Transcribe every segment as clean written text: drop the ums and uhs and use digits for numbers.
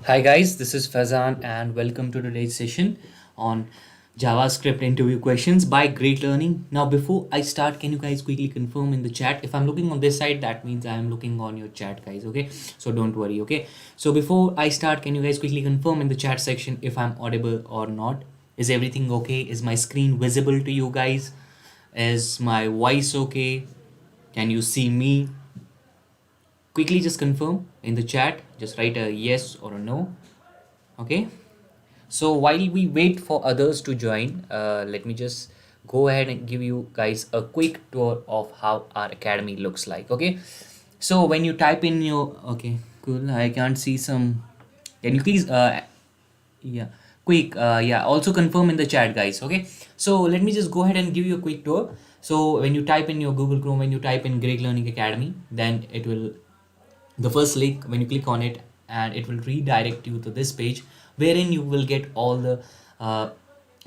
Hi guys, this is Fazan and welcome to today's session on JavaScript interview questions by Great Learning. Now before I start, can you guys quickly confirm in the chat? If I'm looking on this side, that means I am looking on your chat guys, okay? So don't worry, okay? So before I start, can you guys quickly confirm in the chat section if I'm audible or not? Is everything okay? Is my screen visible to you guys? Is my voice okay? Can you see me? Quickly just confirm in the chat. Just write a yes or a no, okay? So while we wait for others to join, let me just go ahead and give you guys a quick tour of how our academy looks like. Okay, so when you type in your okay, cool. I can't see some. Can you please yeah, quick yeah. Also confirm in the chat, guys. Okay, so let me just go ahead and give you a quick tour. So when you type in your Google Chrome, when you type in Great Learning Academy, then it will the first link when you click on it and it will redirect you to this page wherein you will get all the uh,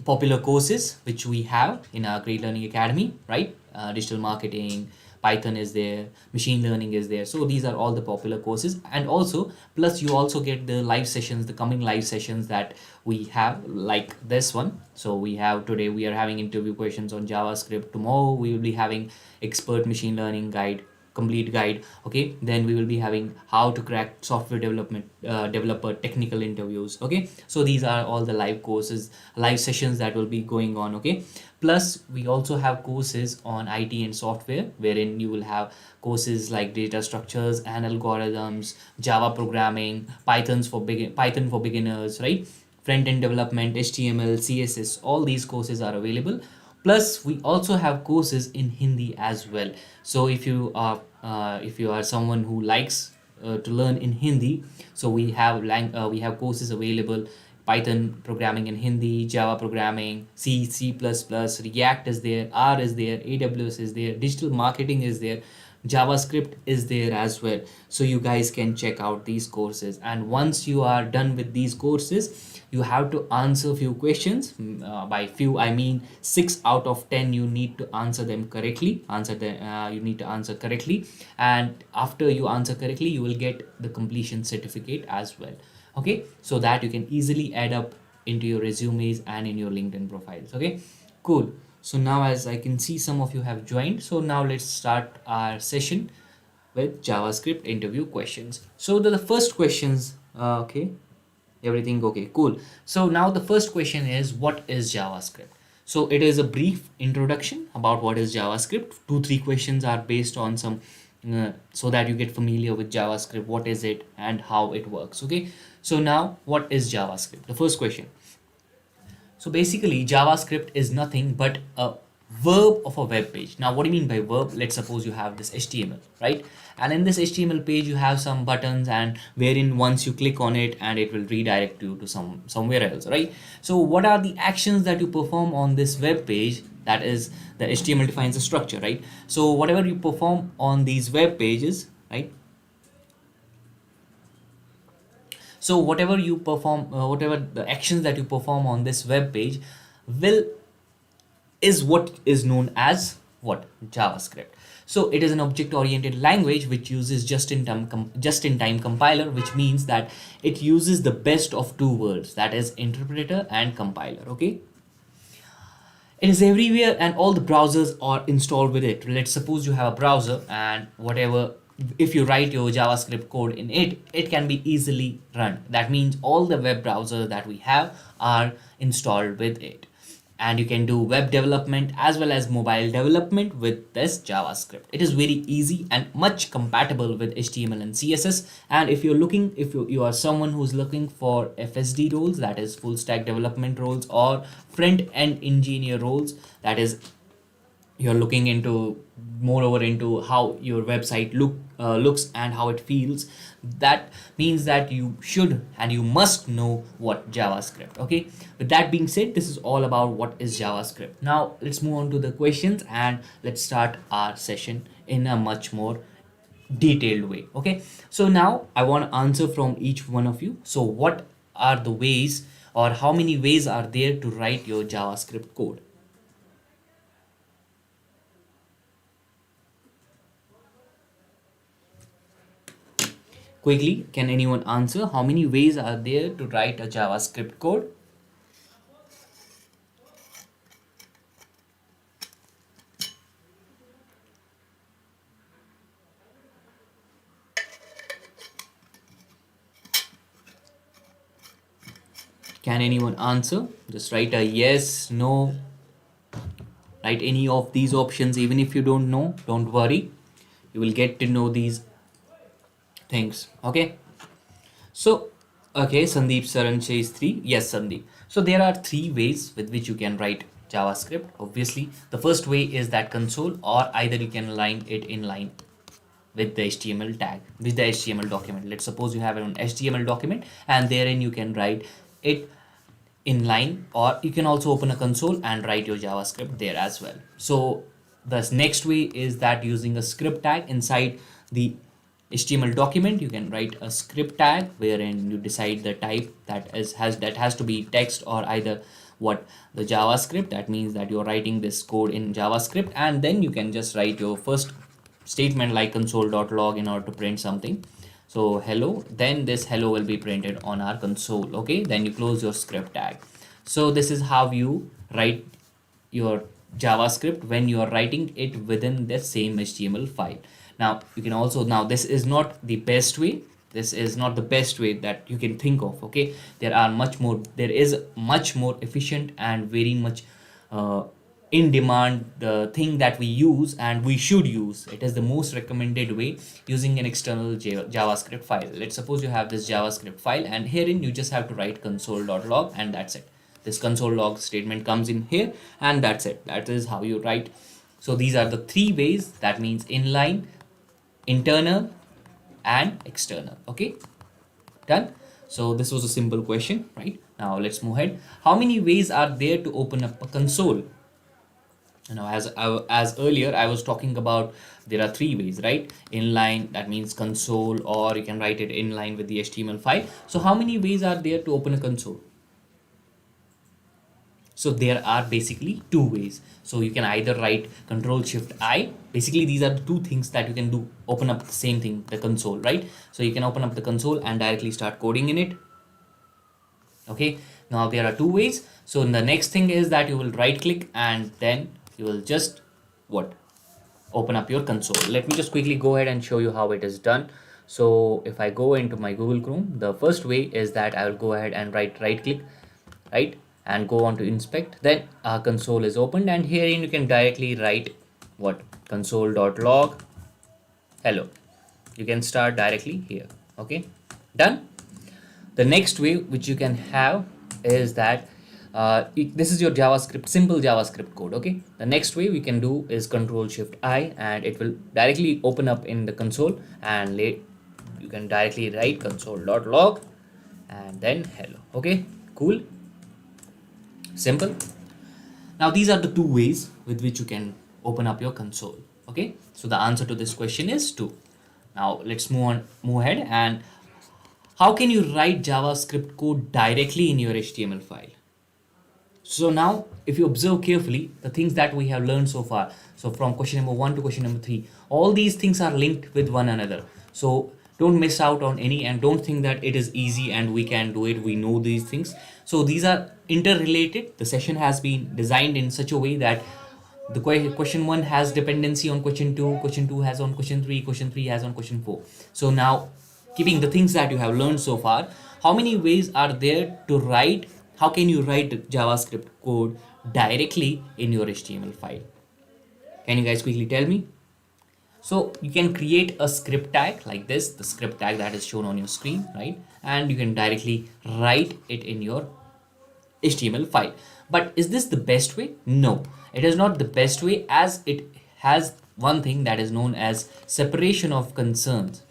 popular courses which we have in our Great Learning Academy, right? Digital marketing, Python is there, machine learning is there. So these are all the popular courses, and also plus you also get the live sessions, the coming live sessions that we have, like this one. So we have today we are having interview questions on JavaScript. Tomorrow we will be having expert machine learning guide, complete guide. Okay, then we will be having how to crack software development developer technical interviews. Okay, so these are all the live courses, live sessions that will be going on. Okay, plus we also have courses on IT and software wherein you will have courses like data structures and algorithms, Java programming, Python for beginners, right? Front end development, HTML, CSS, all these courses are available. Plus we also have courses in Hindi as well. So if you are someone who likes to learn in Hindi, so we have courses available: Python programming in Hindi, Java programming, C++, React is there, R is there, AWS is there, digital marketing is there, JavaScript is there as well. So you guys can check out these courses, and once you are done with these courses, you have to answer few questions. By few I mean 6 out of 10 you need to answer them correctly. You need to answer correctly, and after you answer correctly you will get the completion certificate as well. Okay, so that you can easily add up into your resumes and in your LinkedIn profiles. Okay, cool. So now as I can see some of you have joined, so now let's start our session with JavaScript interview questions. So the first questions, okay, everything okay, cool. So now the first question is, what is JavaScript? So it is a brief introduction about what is JavaScript. 2-3 questions are based on some so that you get familiar with JavaScript, what is it and how it works. Okay, so now what is JavaScript? The first question. So basically, JavaScript is nothing but a verb of a web page. Now, what do you mean by verb? Let's suppose you have this HTML, right? And in this HTML page, you have some buttons, and wherein once you click on it, and it will redirect you to somewhere else, right? So, what are the actions that you perform on this web page? That is, the HTML defines a structure, right? So, whatever you perform on these web pages, right? So whatever you perform, whatever the actions that you perform on this web page will is what is known as what? JavaScript. So it is an object oriented language which uses just in time compiler, which means that it uses the best of two worlds, that is interpreter and compiler. Okay, it is everywhere and all the browsers are installed with it. Let's suppose you have a browser, and whatever, if you write your JavaScript code in it, it can be easily run. That means all the web browsers that we have are installed with it, and you can do web development as well as mobile development with this JavaScript. It is very easy and much compatible with HTML and CSS. And if you are someone who's looking for FSD roles, that is full stack development roles, or front end engineer roles, that is you're looking into moreover into how your website looks and how it feels, that means that you should and you must know what JavaScript. Okay, with that being said, this is all about what is JavaScript. Now let's move on to the questions and let's start our session in a much more detailed way. Okay, so now I want to answer from each one of you. So what are the ways, or how many ways are there to write your JavaScript code? Quickly, can anyone answer how many ways are there to write a JavaScript code? Can anyone answer? Just write a yes, no, write any of these options. Even if you don't know, don't worry. You will get to know these things. Okay. So, okay, Sandeep Saran says 3. Yes, Sandeep. So there are 3 ways with which you can write JavaScript. Obviously, the first way is that console, or either you can line it in line with the HTML tag, with the HTML document. Let's suppose you have an HTML document and therein you can write it in line, or you can also open a console and write your JavaScript there as well. So the next way is that using a script tag inside the HTML document, you can write a script tag wherein you decide the type that has to be text or either what the JavaScript. That means that you're writing this code in JavaScript, and then you can just write your first statement like console.log in order to print something. So hello, then this hello will be printed on our console. Okay, then you close your script tag. So this is how you write your JavaScript when you are writing it within the same HTML file. Now you can also, now this is not the best way. This is not the best way that you can think of. Okay, there is much more efficient and very much in demand the thing that we use and we should use. It is the most recommended way, using an external JavaScript file. Let's suppose you have this JavaScript file, and herein you just have to write console.log, and that's it. This console log statement comes in here, and that's it. That is how you write. So these are the 3 ways. That means inline, internal, and external. Okay, done. So this was a simple question, right? Now let's move ahead. How many ways are there to open up a console? Now, as earlier I was talking about, there are 3 ways, right? Inline, that means console, or you can write it inline with the HTML file. So how many ways are there to open a console? So there are basically 2 ways. So you can either write Control-Shift-I. Basically, these are the 2 things that you can do. Open up the same thing, the console, right? So you can open up the console and directly start coding in it. Okay, now there are 2 ways. So the next thing is that you will right click and then you will just open up your console. Let me just quickly go ahead and show you how it is done. So if I go into my Google Chrome, the first way is that I will go ahead and right click, right, and go on to inspect. Then our console is opened, and herein you can directly write console.log hello. You can start directly here. Okay, done. The next way which you can have is that this is your JavaScript, simple JavaScript code. Okay, the next way we can do is Control-Shift-I, and it will directly open up in the console, and you can directly write console.log and then hello. Okay, cool, simple. Now these are the 2 ways with which you can open up your console. Okay, so the answer to this question is 2. Now let's move ahead. And how can you write JavaScript code directly in your HTML file? So now if you observe carefully the things that we have learned so far, so from question number 1 to question number 3, all these things are linked with one another. So don't miss out on any, and don't think that it is easy and we can do it, we know these things. So these are interrelated. The session has been designed in such a way that the question 1 has dependency on question 2, question 2 has on question 3, question 3 has on question 4. So now, keeping the things that you have learned so far, how many ways are there to write? How can you write JavaScript code directly in your HTML file? Can you guys quickly tell me? So you can create a script tag like this, the script tag that is shown on your screen, right? And you can directly write it in your HTML file. But is this the best way? No, it is not the best way, as it has one thing that is known as separation of concerns.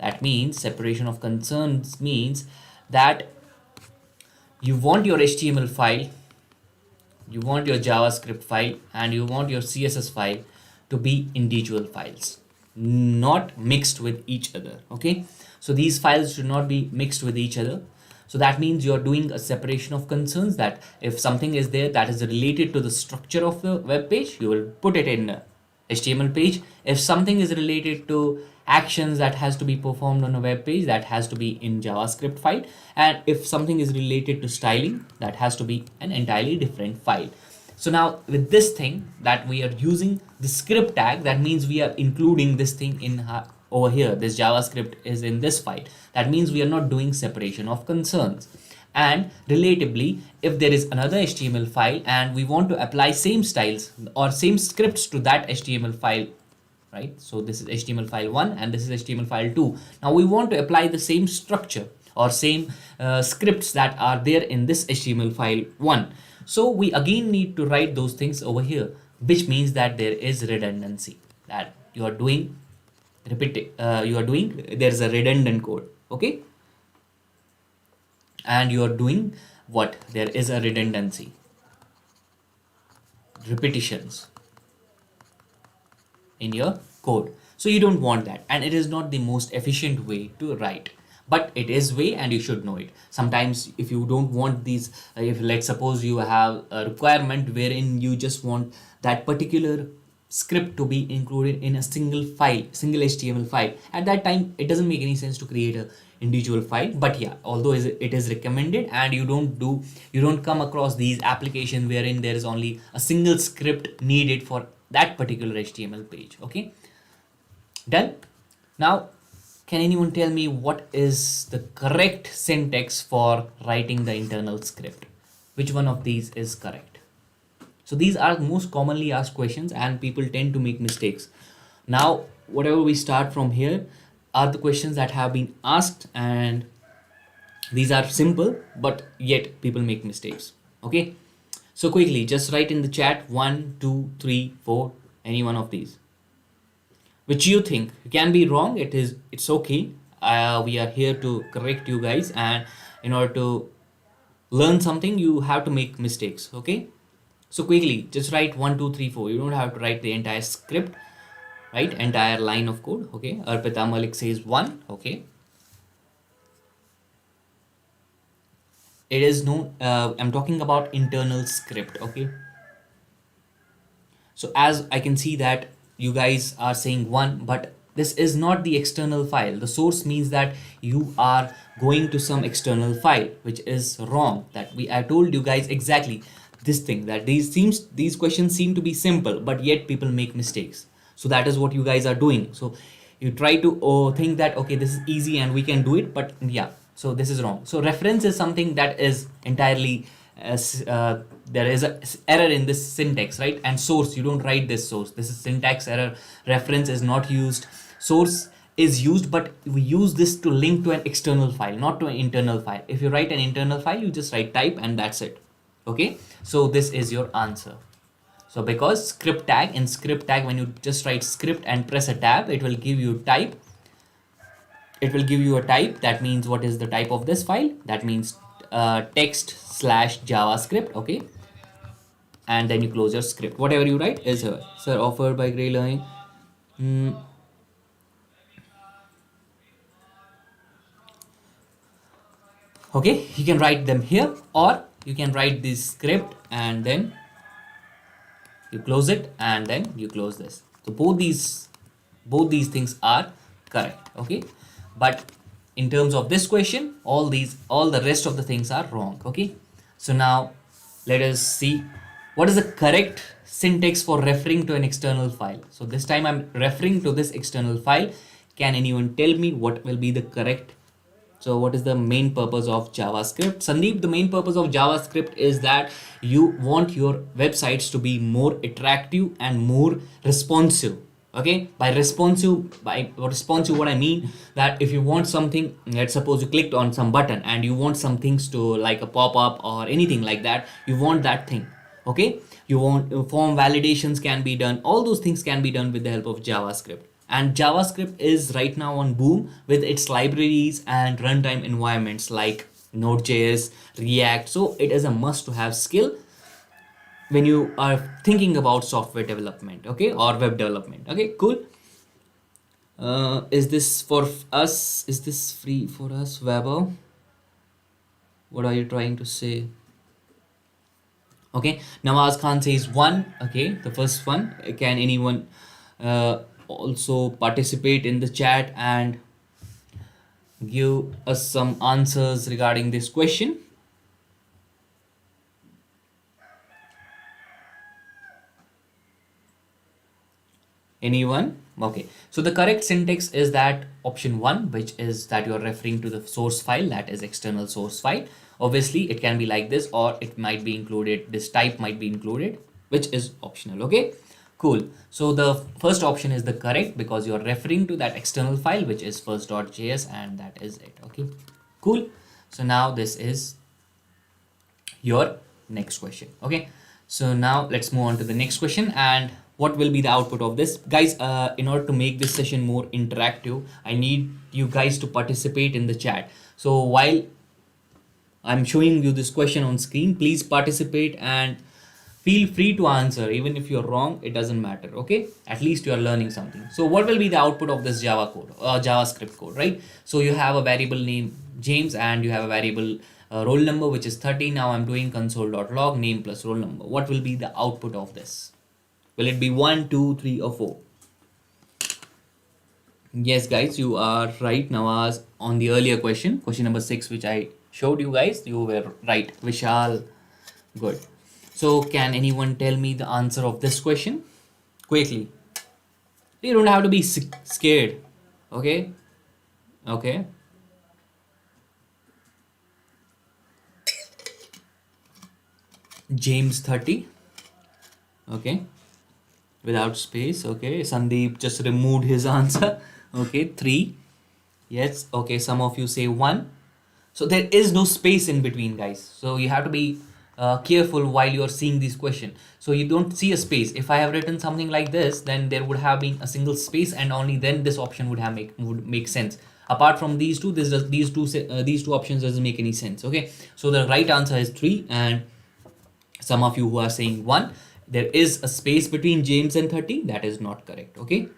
That means separation of concerns means that you want your HTML file, you want your JavaScript file, and you want your CSS file to be individual files, not mixed with each other. Okay, so these files should not be mixed with each other. So that means you're doing a separation of concerns, that if something is there that is related to the structure of the web page, you will put it in HTML page. If something is related to actions that has to be performed on a web page, that has to be in JavaScript file. And if something is related to styling, that has to be an entirely different file. So now with this thing that we are using the script tag, that means we are including this thing in over here. This JavaScript is in this file. That means we are not doing separation of concerns. And relatively, if there is another HTML file and we want to apply same styles or same scripts to that HTML file, right? So this is HTML file 1 and this is HTML file 2. Now we want to apply the same structure or same scripts that are there in this HTML file 1. So we again need to write those things over here, which means that there is redundancy, that you are doing there's a redundant code, okay? And you are doing what? There is a redundancy, repetitions in your code. So you don't want that, and it is not the most efficient way to write, but it is way and you should know it. Sometimes if you don't want these, if let's suppose you have a requirement wherein you just want that particular script to be included in a single file, single HTML file, at that time it doesn't make any sense to create a individual file. But yeah, although it is recommended, and you don't come across these applications wherein there is only a single script needed for that particular HTML page. Okay, done. Now can anyone tell me what is the correct syntax for writing the internal script? Which one of these is correct? So these are most commonly asked questions and people tend to make mistakes. Now, whatever we start from here are the questions that have been asked, and these are simple, but yet people make mistakes. Okay. So quickly, just write in the chat 1, 2, 3, 4, any one of these. Which you think can be wrong, it's okay. We are here to correct you guys, and in order to learn something, you have to make mistakes, okay? So quickly, just write 1, 2, 3, 4. You don't have to write the entire script, right? Entire line of code, okay? Arpita Malik says 1, okay? It is no, I'm talking about internal script, okay? So as I can see that you guys are saying 1, but this is not the external file. The source means that you are going to some external file, which is wrong. That I told you guys exactly this thing, that these questions seem to be simple, but yet people make mistakes. So that is what you guys are doing. So you try to think that okay, this is easy and we can do it, but yeah, so this is wrong. So reference is something that is entirely there is a error in this syntax, right? And source, you don't write this source. This is syntax error. Reference is not used. Source is used, but we use this to link to an external file, not to an internal file. If you write an internal file, you just write type and that's it. Okay, so this is your answer. So because script tag, in script tag, when you just write script and press a tab, it will give you type. It will give you a type. That means what is the type of this file? That means text/JavaScript, okay? And then you close your script. Whatever you write is here. Sir, offered by Gray Learning. Okay, you can write them here, or you can write this script and then you close it and then you close this. So both these things are correct, okay? But in terms of this question, all the rest of the things are wrong, okay? So now let us see what is the correct syntax for referring to an external file. So this time I'm referring to this external file. Can anyone tell me what will be the correct? So what is the main purpose of JavaScript? Sandeep, the main purpose of JavaScript is that you want your websites to be more attractive and more responsive. Okay, by responsive what I mean, that if you want something, let's suppose you clicked on some button and you want some things to, like a pop-up or anything like that, you want that thing. Okay, you want form validations can be done. All those things can be done with the help of JavaScript. And JavaScript is right now on boom with its libraries and runtime environments like Node.js, React. So it is a must to have skill when you are thinking about software development, okay, or web development. Okay, cool. Is this for us? Is this free for us, Weber? What are you trying to say? Okay, Nawaz Khan says 1. Okay, the first one. Can anyone also participate in the chat and give us some answers regarding this question. Anyone? Okay. So the correct syntax is that option 1, which is that you're referring to the source file, that is external source file. Obviously, it can be like this, or it might be included, this type might be included, which is optional. Okay. Cool. So the first option is the correct because you're referring to that external file, which is first.js, and that is it. Okay. Cool. So now this is your next question. Okay, so now let's move on to the next question. And what will be the output of this, guys? In order to make this session more interactive, I need you guys to participate in the chat. So while I'm showing you this question on screen, please participate and feel free to answer. Even if you're wrong, it doesn't matter. Okay, at least you are learning something. So what will be the output of this Java code, JavaScript code, right? So you have a variable name James and you have a variable roll number, which is 30. Now I'm doing console.log name plus roll number. What will be the output of this? Will it be 1, 2, 3, or 4? Yes, guys, you are right. Now, as on the earlier question number 6, which I showed you guys, you were right. Vishal, good. So can anyone tell me the answer of this question quickly? You don't have to be scared. Okay. Okay. James 30. Okay. Without space. Okay. Sandeep just removed his answer. Okay. 3. Yes. Okay. Some of you say 1. So there is no space in between, guys. So you have to be careful while you're seeing this question. So you don't see a space. If I have written something like this, then there would have been a single space, and only then this option would make sense. Apart from these two, these two options doesn't make any sense. Okay. So the right answer is 3, and some of you who are saying 1, there is a space between James and 30. That is not correct. Okay.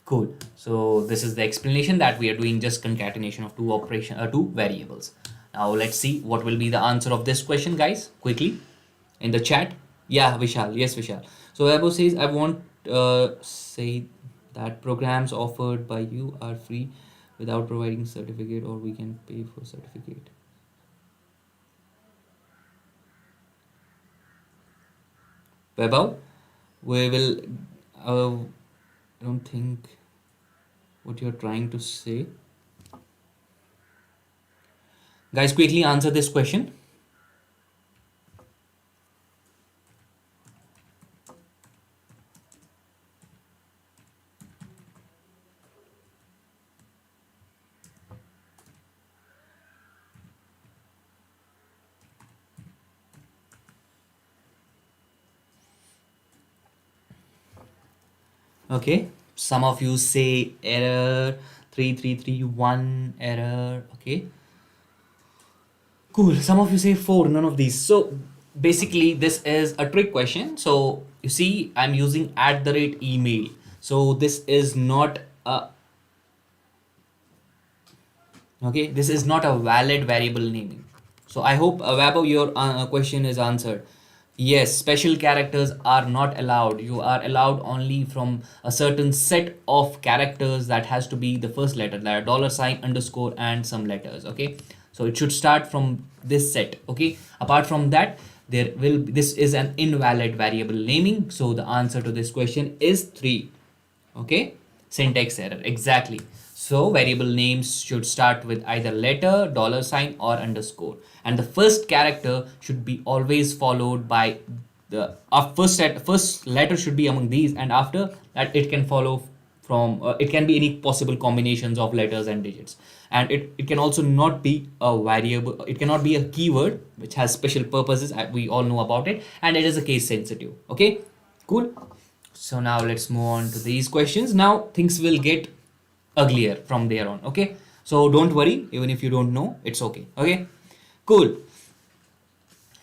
Cool. So this is the explanation that we are doing just concatenation of two variables. Now let's see what will be the answer of this question, guys, quickly in the chat. Yeah, Vishal. Yes, Vishal. So Abo says, I want say that programs offered by you are free without providing certificate, or we can pay for certificate. Webao, we will I don't think what you're trying to say. Guys, quickly answer this question. Okay, some of you say error 3331 error. Okay, cool. Some of you say 4, none of these. So basically this is a trick question. So you see I'm using @email. So this is not a okay, this is not a valid variable naming. So I hope Wabo, your question is answered. Yes, special characters are not allowed. You are allowed only from a certain set of characters that has to be the first letter, that $, underscore, and some letters. Okay, so it should start from this set. Okay, apart from that, this is an invalid variable naming. So the answer to this question is 3. Okay, syntax error, exactly. So variable names should start with either letter, $, or underscore, and the first character should be always followed by the first letter should be among these, and after that it can follow from it can be any possible combinations of letters and digits, and it can also not be a variable, it cannot be a keyword which has special purposes. We all know about it, and it is a case sensitive. Okay, cool. So now let's move on to these questions. Now things will get uglier from there on. Okay, so don't worry, even if you don't know, it's okay. Okay, cool.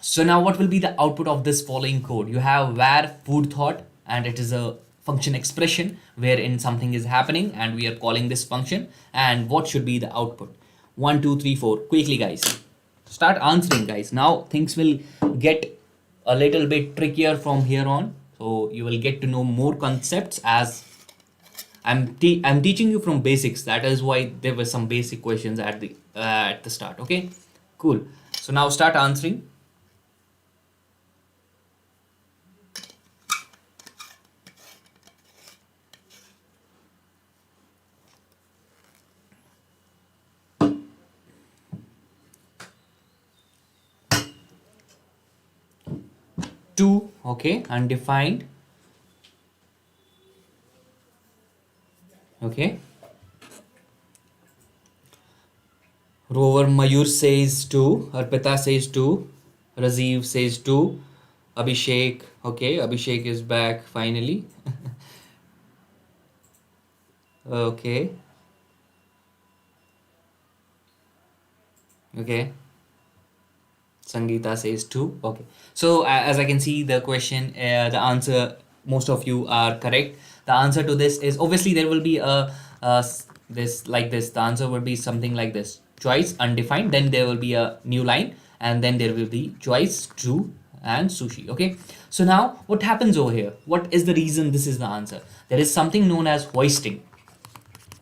So now what will be the output of this following code? You have var food thought, and it is a function expression wherein something is happening and we are calling this function. And what should be the output? 1, 2, 3, 4. Quickly, guys, start answering, guys. Now things will get a little bit trickier from here on. So you will get to know more concepts as I'm teaching you from basics. That is why there were some basic questions at the start. Okay, cool. So now start answering. Two, okay, undefined. Okay. Rover Mayur says two. Arpita says two. Rajiv says two. Abhishek, okay, Abhishek is back finally. Okay, okay. Sangeeta says two. Okay. So as I can see, the question, the answer, most of you are correct. The answer to this is obviously there will be this like this. The answer will be something like this: choice undefined. Then there will be a new line, and then there will be choice true and sushi. Okay. So now what happens over here? What is the reason this is the answer? There is something known as hoisting.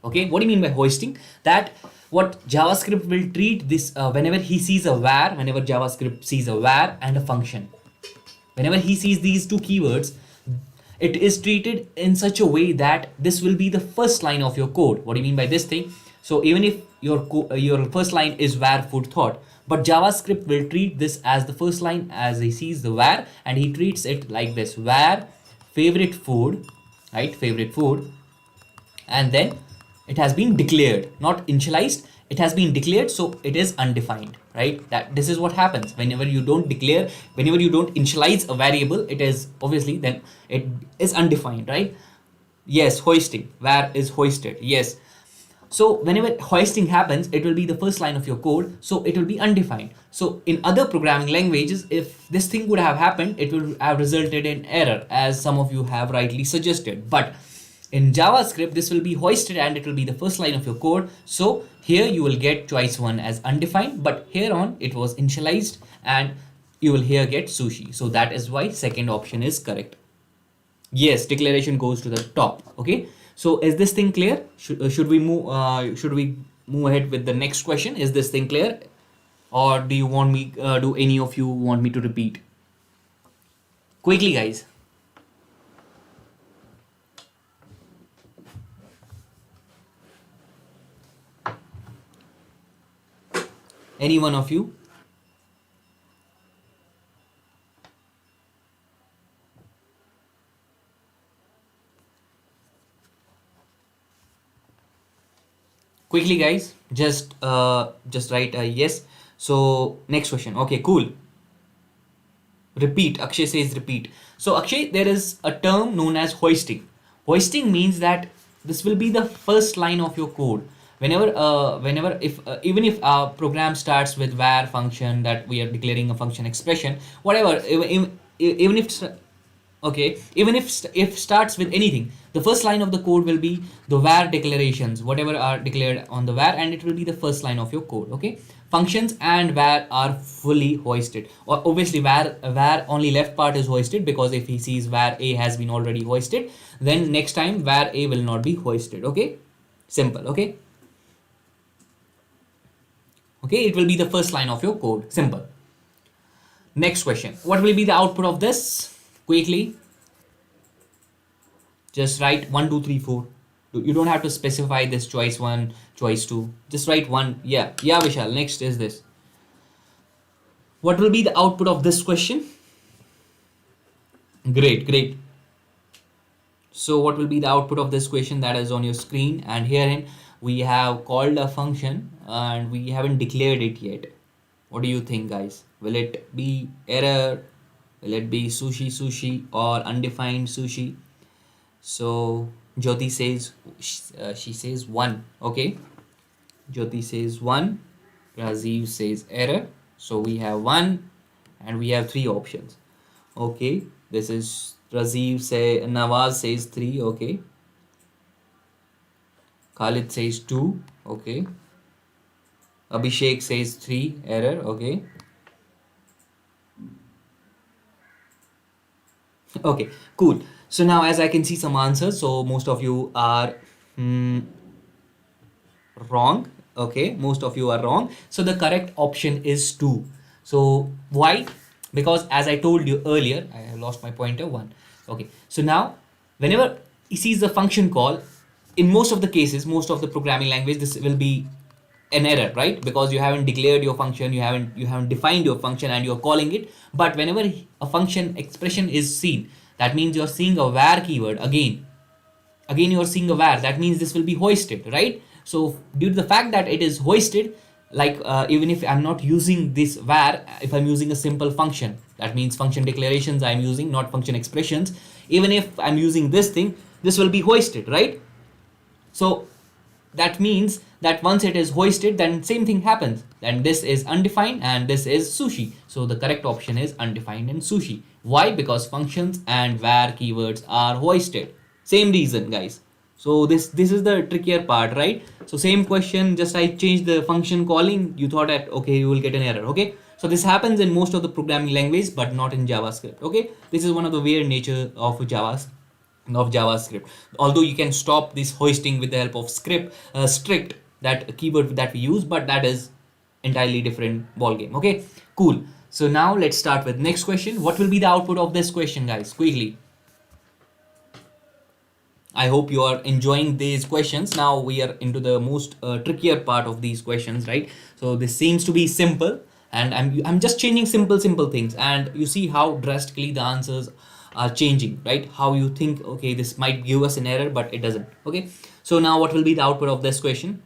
Okay, what do you mean by hoisting? That what JavaScript will treat this whenever he sees a var, whenever JavaScript sees a var and a function, whenever he sees these two keywords, it is treated in such a way that this will be the first line of your code. What do you mean by this thing? So even if your first line is var food thought, but JavaScript will treat this as the first line as he sees the var, and he treats it like this: var favorite food, right? Favorite food, and then it has been declared, not initialized. It has been declared, so it is undefined, right? That this is what happens whenever you don't declare, whenever you don't initialize a variable. It is obviously then it is undefined, right? Yes, hoisting, where is hoisted, yes. So whenever hoisting happens, it will be the first line of your code, so it will be undefined. So in other programming languages, if this thing would have happened, it would have resulted in error, as some of you have rightly suggested. But in JavaScript, this will be hoisted and it will be the first line of your code. So here you will get choice one as undefined, but here on it was initialized, and you will here get sushi. So that is why second option is correct. Yes, declaration goes to the top. Okay. So is this thing clear? Should we move ahead with the next question? Is this thing clear, or do you want me? Do any of you want me to repeat? Quickly, guys. Any one of you? Quickly, guys. Just write a yes. So next question. Okay, cool. Repeat. Akshay says repeat. So Akshay, there is a term known as hoisting. Hoisting means that this will be the first line of your code. Whenever if even if our program starts with var function, that we are declaring a function expression, whatever, even if okay, even if starts with anything, the first line of the code will be the var declarations, whatever are declared on the var, and it will be the first line of your code. Okay, functions and var are fully hoisted, or obviously var only left part is hoisted, because if he sees var a has been already hoisted, then next time var a will not be hoisted. Okay, simple. Okay, okay, it will be the first line of your code. Simple. Next question: what will be the output of this? Quickly, just write 1 2 3 4. You don't have to specify this choice one, choice two. Just write one. Yeah, yeah, Vishal. Next is this. What will be the output of this question? Great, great. So what will be the output of this question that is on your screen? And herein we have called a function and we haven't declared it yet. What do you think, guys? Will it be error? Will it be sushi sushi or undefined sushi? So Jyoti says she says one. Okay, Jyoti says one. Rajiv says error. So we have one, and we have three options. Okay, this is Rajiv say Nawaz says three. Okay, Khalid says two. Okay, Abhishek says three, error. Okay, okay, cool. So now as I can see some answers, so most of you are Hmm, wrong. Okay, most of you are wrong. So the correct option is 2. So why? Because as I told you earlier, I have lost my pointer. 1. Okay, so now whenever he sees the function call, in most of the cases, most of the programming language, this will be an error, right? Because you haven't declared your function, you haven't defined your function, and you're calling it. But whenever a function expression is seen, that means you're seeing a var keyword again you're seeing a var, that means this will be hoisted, right? So due to the fact that it is hoisted, like even if I'm not using this var, if I'm using a simple function, that means function declarations I'm using, not function expressions, even if I'm using this thing, this will be hoisted, right? So that means that once it is hoisted, then same thing happens, then this is undefined and this is sushi. So the correct option is undefined and sushi. Why? Because functions and var keywords are hoisted. Same reason, guys. So this is the trickier part, right? So same question, just I changed the function calling, you thought that okay, you will get an error. Okay, so this happens in most of the programming language, but not in JavaScript. Okay, this is one of the weird nature of JavaScript. Although you can stop this hoisting with the help of strict, that keyword that we use, but that is entirely different ball game. Okay, cool. So now let's start with next question. What will be the output of this question, guys? Quickly. I hope you are enjoying these questions. Now we are into the most trickier part of these questions, right? So this seems to be simple, and I'm just changing simple things, and you see how drastically the answers are changing, right? How you think, okay, this might give us an error, but it doesn't. Okay, so now what will be the output of this question?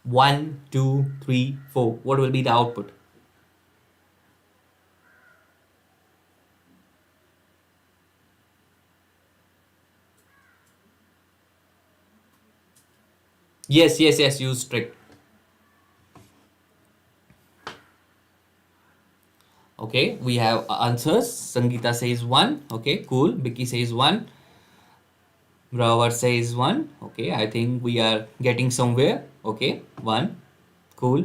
One, two, three, four. What will be the output? Yes. Use strict. Okay, we have answers. Sangeeta says one. Okay, cool. Vicky says one. Grover says one. Okay, I think we are getting somewhere. Okay, one. Cool.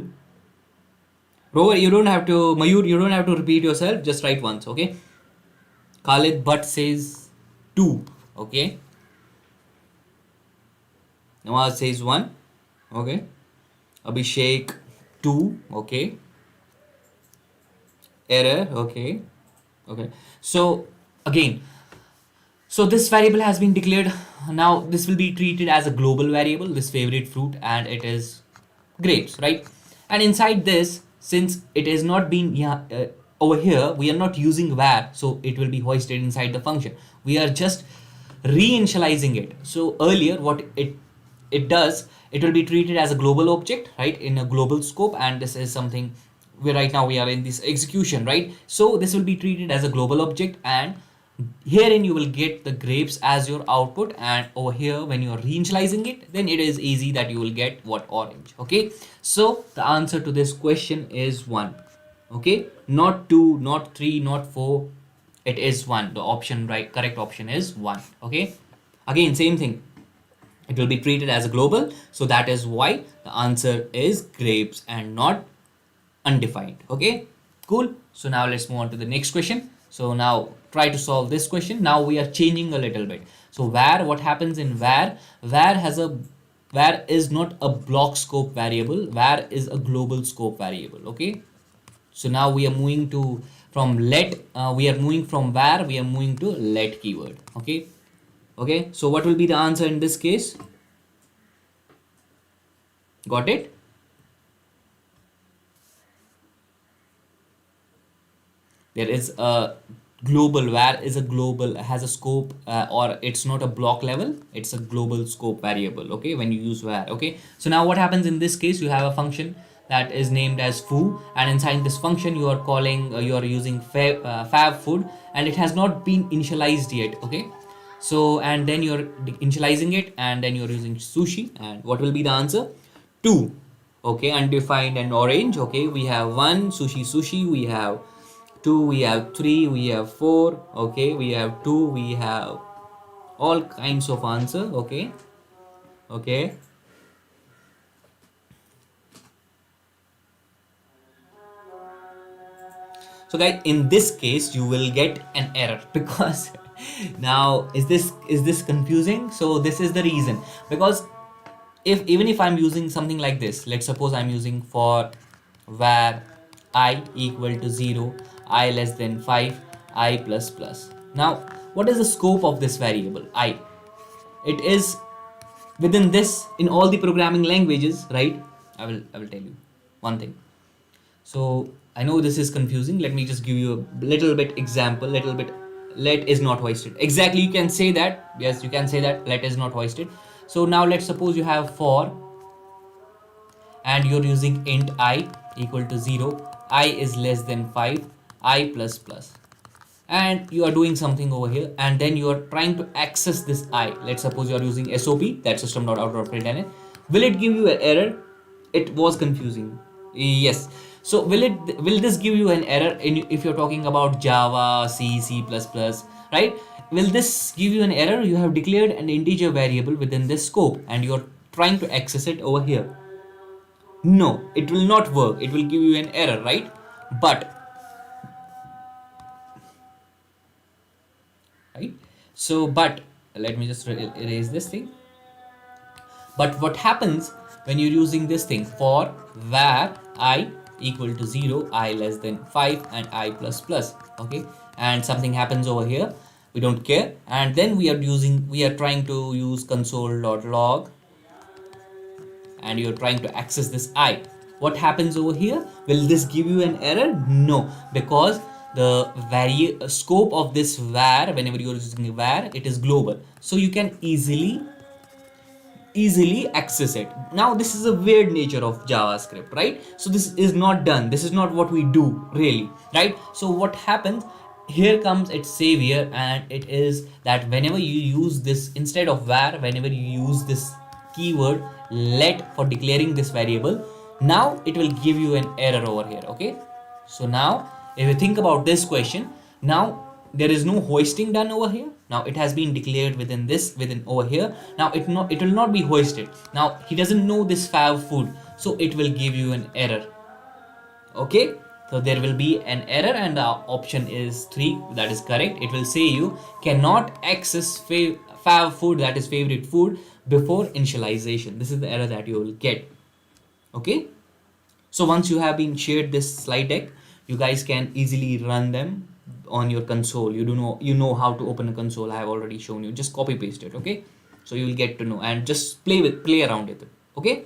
Grover, you don't have to, Mayur, you don't have to repeat yourself. Just write once. Okay. Khalid Bhatt says two. Okay. Nawaz says one. Okay. Abhishek two. Okay. Error. Okay. Okay. So again, so this variable has been declared. Now this will be treated as a global variable, this favorite fruit, and it is grapes, right? And inside this, since it is not being, yeah, over here we are not using var, so it will be hoisted inside the function. We are just reinitializing it. So earlier what it does, it will be treated as a global object, right, in a global scope, and this is something where right now we are in this execution, right? So this will be treated as a global object, and herein you will get the grapes as your output, and over here when you are reinitializing it, then it is easy that you will get what, orange. Okay, so the answer to this question is 1. Okay, not 2, not 3, not 4, it is 1. The option, right, correct option is 1. Okay, again same thing, it will be treated as a global, so that is why the answer is grapes and not undefined. Okay, cool. So now let's move on to the next question. So now try to solve this question. Now we are changing a little bit. So var, what happens in var is not a block scope variable, var is a global scope variable. Okay, so now we are moving to from let, we are moving from var, we are moving to let keyword. Okay, okay, so what will be the answer in this case? Got it? There is a global, var is a global, has a scope, or it's not a block level, it's a global scope variable. Okay, when you use var. Okay, so now what happens in this case, you have a function that is named as foo, and inside this function you are calling, you are using fab food, and it has not been initialized yet. Okay, so and then you're initializing it, and then you're using sushi, and what will be the answer? 2. Okay, undefined and orange. Okay, we have 1 sushi, we have 2, we have 3, we have 4. Okay, we have 2, we have all kinds of answer. Okay, okay, So guys, in this case you will get an error because now is this confusing? So this is the reason, because if even if I'm using something like this, let's suppose I'm using for var I equal to 0, I less than 5, I plus plus. Now what is the scope of this variable I? It is within this, in all the programming languages, right? I will tell you one thing. So I know this is confusing. Let me just give you a little bit example. Little bit. Let is not hoisted. Exactly, you can say that. Yes, you can say that. Let is not hoisted. So now let's suppose you have for, and you're using int I equal to 0. I is less than 5. I plus plus. And you are doing something over here, and then you are trying to access this I. Let's suppose you are using SOP, that system.out.println. Will it give you an error? It was confusing. Yes. So will this give you an error if you're talking about Java, C, C++, right? Will this give you an error? You have declared an integer variable within this scope and you're trying to access it over here. No, it will not work. It will give you an error, right? But right, so but let me just erase this thing. But what happens when you're using this thing for var I equal to 0, I less than 5, and I plus plus, okay, and something happens over here, we don't care, and then we are trying to use console.log, and you're trying to access this I. What happens over here? Will this give you an error? No, because the scope of this var, whenever you're using var, it is global, so you can easily access it. Now this is a weird nature of JavaScript, right? So this is not done, this is not what we do really, right? So what happens, here comes its savior, and it is that whenever you use this, instead of var, whenever you use this keyword let for declaring this variable, now it will give you an error over here, okay? So now if you think about this question, now there is no hoisting done over here. Now it has been declared within over here. Now it will not be hoisted. Now he doesn't know this fav food, so it will give you an error, okay? So there will be an error, and the option is 3, that is correct. It will say you cannot access fav food, that is favorite food, before initialization. This is the error that you will get, okay? So once you have been shared this slide deck, you guys can easily run them on your console. You know how to open a console. I have already shown you. Just copy paste it, okay? So you will get to know, and just play around with it, okay?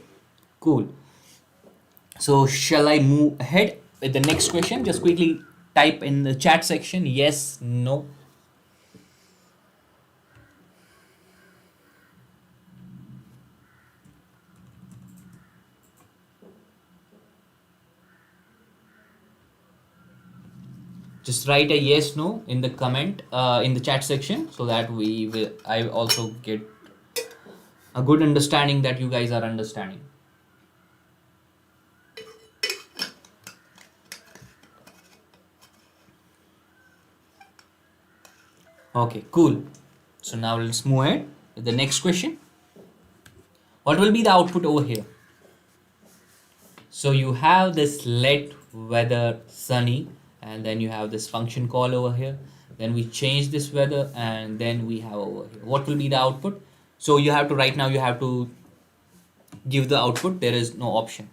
Cool. So shall I move ahead with the next question? Just quickly type in the chat section yes, no. Just write a yes, no in the comment in the chat section, so that I also get a good understanding that you guys are understanding. Okay, cool. So now let's move ahead with the next question. What will be the output over here? So you have this let weather sunny, and then you have this function call over here. Then we change this weather, and then we have over here. What will be the output? So you have to, right now you have to give the output. There is no option.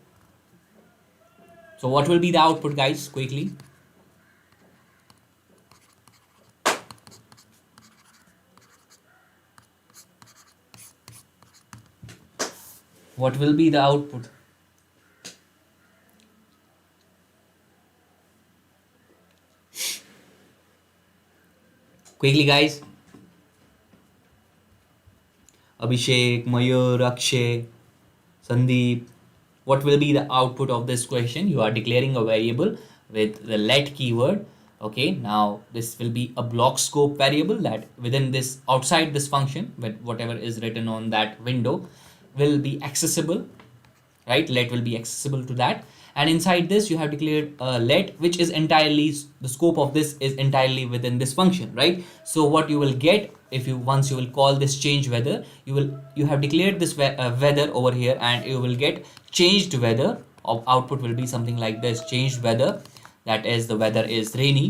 So what will be the output, guys? Quickly. What will be the output? Quickly, guys. Abhishek, Mayur, Akshay, Sandeep. What will be the output of this question? You are declaring a variable with the let keyword. Okay, now this will be a block scope variable that within this, outside this function, with whatever is written on that window will be accessible, right? Let will be accessible to that. And inside this you have declared let, which is entirely, the scope of this is entirely within this function, right? So what you will get, if you once you will call this change weather, you have declared this weather over here, and you will get changed weather. Of output will be something like this, changed weather, that is the weather is rainy,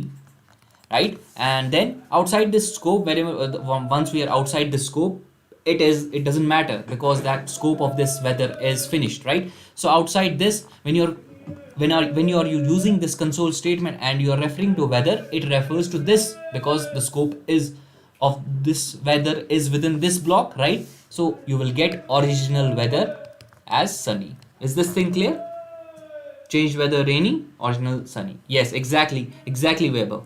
right? And then outside this scope, wherever once we are outside the scope, it doesn't matter because that scope of this weather is finished, right? So outside this, when you are using this console statement and you are referring to weather, it refers to this because the scope is of this weather is within this block, right? So you will get original weather as sunny. Is this thing clear? Changed weather rainy, original sunny. Yes, exactly, Weber.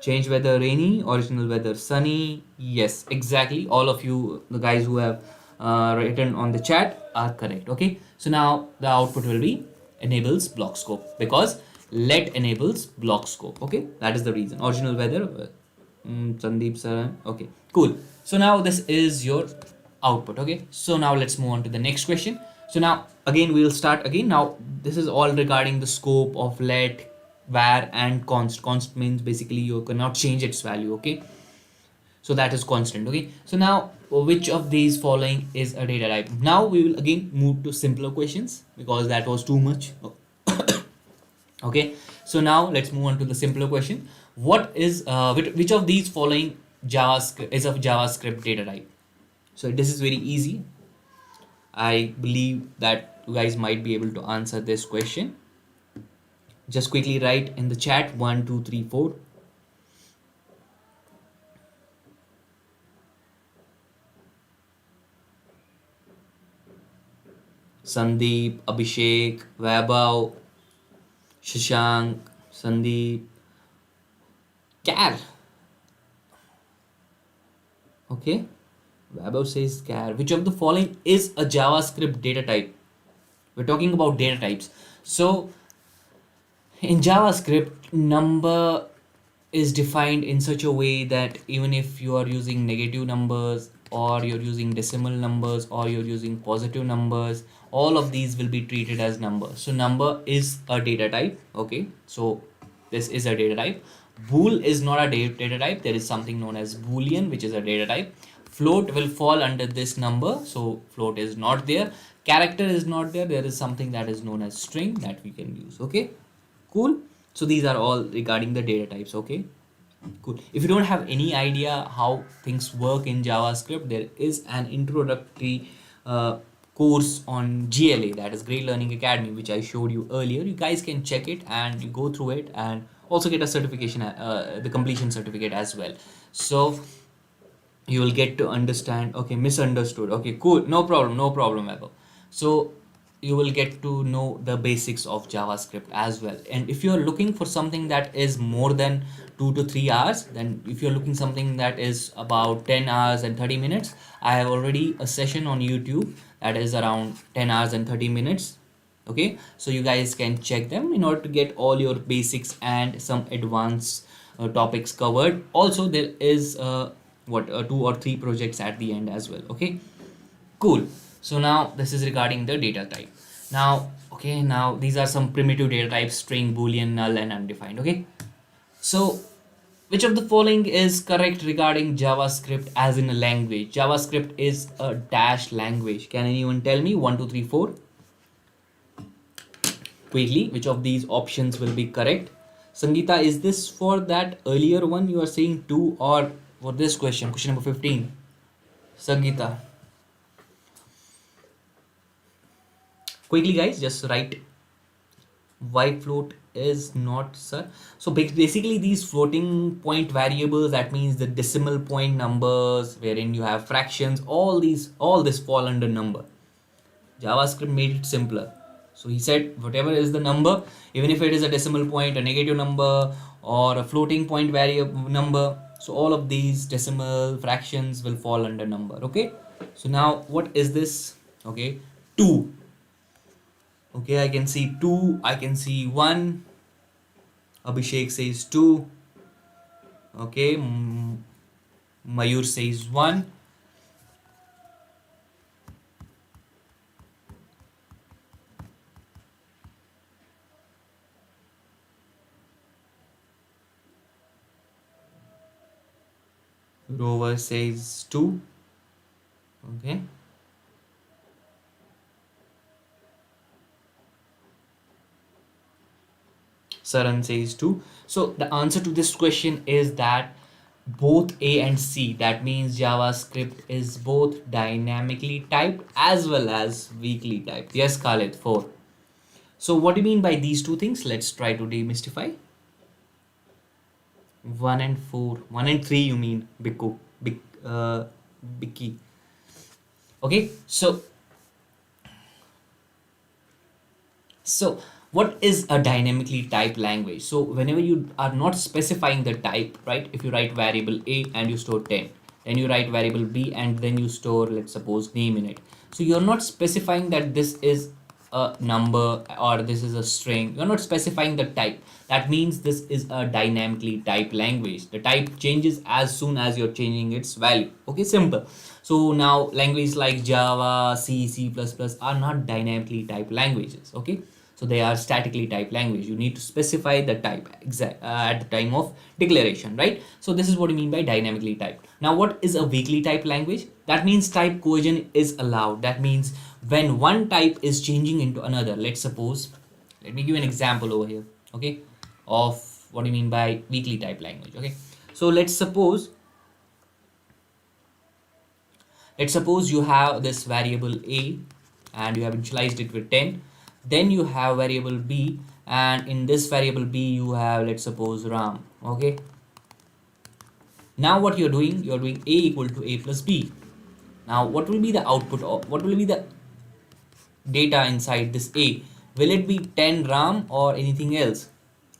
Change weather rainy, original weather sunny. Yes, exactly. All of you, the guys who have written on the chat, are correct. Okay, so now the output will be enables block scope because let enables block scope. Okay, that is the reason. Original weather, Sandeep sir. Okay, cool. So now this is your output. Okay, so now let's move on to the next question. So now again we will start again. Now this is all regarding the scope of let, var, and const means basically you cannot change its value. Okay, so that is constant. Okay, so now which of these following is a data type? Now we will again move to simpler questions because that was too much. Okay, so now let's move on to the simpler question. What is which of these following javascript is a javascript data type? So this is very easy. I believe that you guys might be able to answer this question. Just quickly write in the chat 1 2 3 4. Sandeep, Abhishek, Vaibhav, Shashank, Sandeep, Char. Okay, Vaibhav says char. Which of the following is a JavaScript data type? We're talking about data types. So in JavaScript, number is defined in such a way that even if you are using negative numbers or you're using decimal numbers or you're using positive numbers, all of these will be treated as numbers. So number is a data type. Okay, so this is a data type. Bool is not a data type. There is something known as boolean, which is a data type. Float will fall under this number, so float is not there. Character is not there. There is something that is known as string that we can use. Okay, cool. So these are all regarding the data types. Okay, cool. If you don't have any idea how things work in JavaScript, there is an introductory course on GLA, that is Great Learning Academy, which I showed you earlier. You guys can check it and you go through it and also get a certification, the completion certificate as well. So you will get to understand. Okay, misunderstood. Okay, cool. No problem, Abel. So you will get to know the basics of JavaScript as well. And if you're looking for something that is more than 2 to 3 hours, then if you're looking something that is about 10 hours and 30 minutes, I have already a session on YouTube that is around 10 hours and 30 minutes. Okay, so you guys can check them in order to get all your basics and some advanced topics covered. Also there is 2 or 3 projects at the end as well. Okay, cool. So now this is regarding the data type. Now okay, now these are some primitive data types: string, boolean, null, and undefined. Okay, so which of the following is correct regarding JavaScript as in a language? JavaScript is a dash language. Can anyone tell me? 1 2 3 4 quickly, which of these options will be correct? Sangeeta, is this for that earlier one you are saying 2, or for this question number 15? Sangeeta, quickly guys, just write why float is not, sir. So basically these floating point variables, that means the decimal point numbers wherein you have fractions, all this fall under number. JavaScript made it simpler. So he said whatever is the number, even if it is a decimal point, a negative number, or a floating point variable number, so all of these decimal fractions will fall under number. Okay, so now what is this? Okay, 2. Okay, I can see 2, I can see 1. Abhishek says 2. Okay, Mayur says 1. Rover says 2. Okay, Saran says 2. So the answer to this question is that both A and C, that means JavaScript is both dynamically typed as well as weakly typed. Yes, Khalid, 4. So what do you mean by these two things? Let's try to demystify. 1 and 4. 1 and 3 you mean, Biko, Biki. Okay, so what is a dynamically typed language? So whenever you are not specifying the type, right? If you write variable A and you store 10, then you write variable B and then you store, let's suppose, name in it. So you're not specifying that this is a number or this is a string. You're not specifying the type. That means this is a dynamically typed language. The type changes as soon as you're changing its value. Okay, simple. So now languages like Java, C, C++ are not dynamically typed languages. Okay, so they are statically typed language. You need to specify the type at the time of declaration, right? So this is what you mean by dynamically typed. Now what is a weakly typed language? That means type cohesion is allowed. That means when one type is changing into another, let's suppose, let me give an example over here, okay, of what do you mean by weakly typed language. Okay, so let's suppose you have this variable A and you have initialized it with 10. Then you have variable B, and in this variable B you have, let's suppose, RAM. Okay, now what you're doing A equal to A plus B. Now what will be the output of, what will be the data inside this A? Will it be 10 RAM or anything else?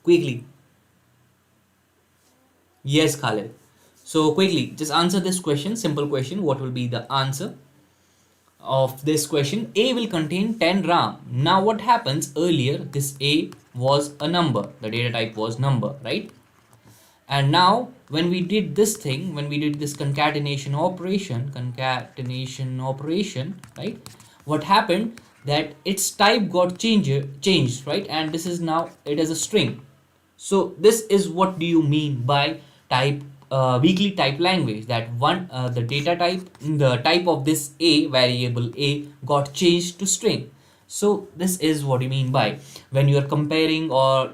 Quickly. Yes, Khaled. So quickly, just answer this question, simple question. What will be the answer of this question? A will contain 10 RAM. Now what happens, earlier this A was a number, the data type was number, right? And now when we did this thing, when we did this concatenation operation, right, what happened, that its type got changed, right? And this is now, it is a string. So this is what do you mean by type weakly typed language, that one the data type, the type of this A, variable A, got changed to string. So this is what you mean by when you are comparing or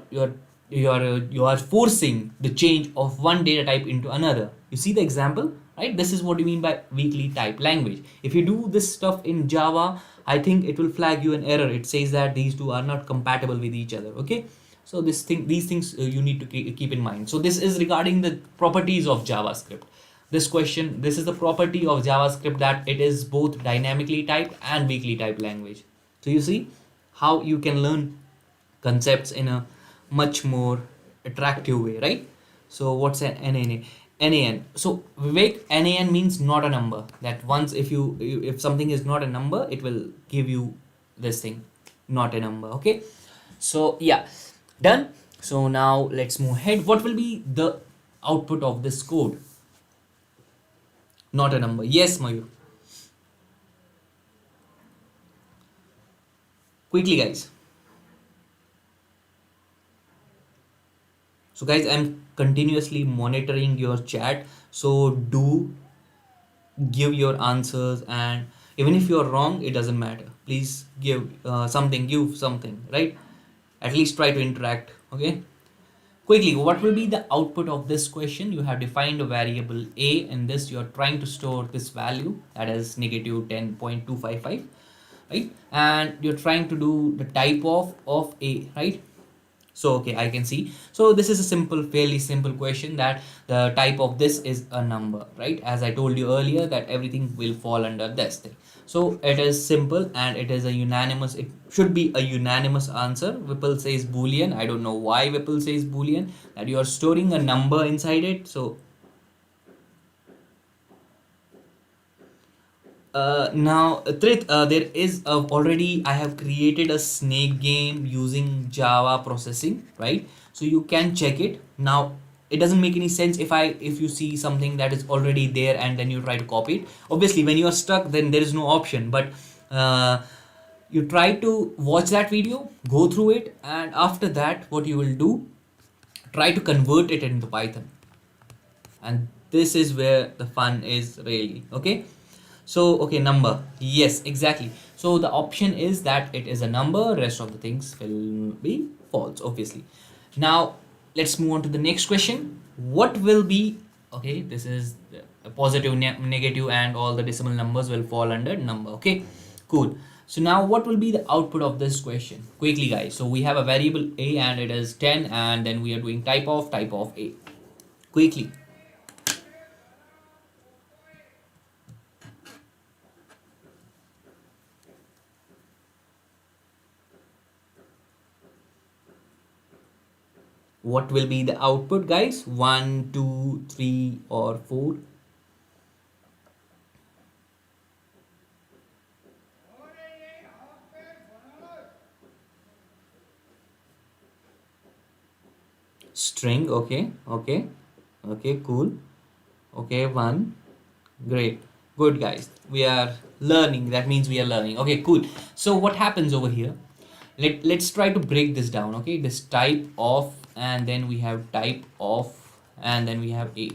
you are forcing the change of one data type into another. You see the example, right? This is what you mean by weakly typed language. If you do this stuff in Java, I think it will flag you an error. It says that these two are not compatible with each other. Okay, so these things you need to keep in mind. So this is regarding the properties of JavaScript. This question, this is the property of JavaScript, that it is both dynamically typed and weakly typed language. So you see how you can learn concepts in a much more attractive way, right? So what's an NaN? So Vivek, NaN means not a number. That once if something is not a number, it will give you this thing, not a number. Okay, so yeah, done. So now let's move ahead. What will be the output of this code? Not a number. Yes, Mayur. Quickly, guys. So guys, I'm continuously monitoring your chat, so do give your answers, and even if you're wrong, it doesn't matter. Please give something, right? At least try to interact. Okay, quickly, what will be the output of this question? You have defined a variable A, and this you're trying to store this value, that is negative 10.255, right? And you're trying to do the type of A, right? So okay, I can see. So this is a fairly simple question, that the type of this is a number, right? As I told you earlier, that everything will fall under this thing. So it is simple, and it is a unanimous, it should be a unanimous answer. Whipple says Boolean. I don't know why Whipple says Boolean, that you are storing a number inside it. So now Trith, there is already, I have created a snake game using Java processing, right? So you can check it. Now it doesn't make any sense if you see something that is already there and then you try to copy it. Obviously when you are stuck, then there is no option, but you try to watch that video, go through it, and after that what you will do, try to convert it into Python, and this is where the fun is really. Okay, so okay, number, yes, exactly. So the option is that it is a number, rest of the things will be false, obviously. Now let's move on to the next question. What will be, okay, this is a positive, negative, and all the decimal numbers will fall under number. Okay, cool. So now what will be the output of this question? Quickly guys, so we have a variable a and it is 10, and then we are doing type of a. Quickly. What will be the output guys? 1, 2, 3 or 4? String. Okay, okay, okay, cool. Okay, 1. Great, good guys, we are learning. That means we are learning. Okay, cool. So what happens over here, let's try to break this down. Okay, this type of, and then we have type of, and then we have a.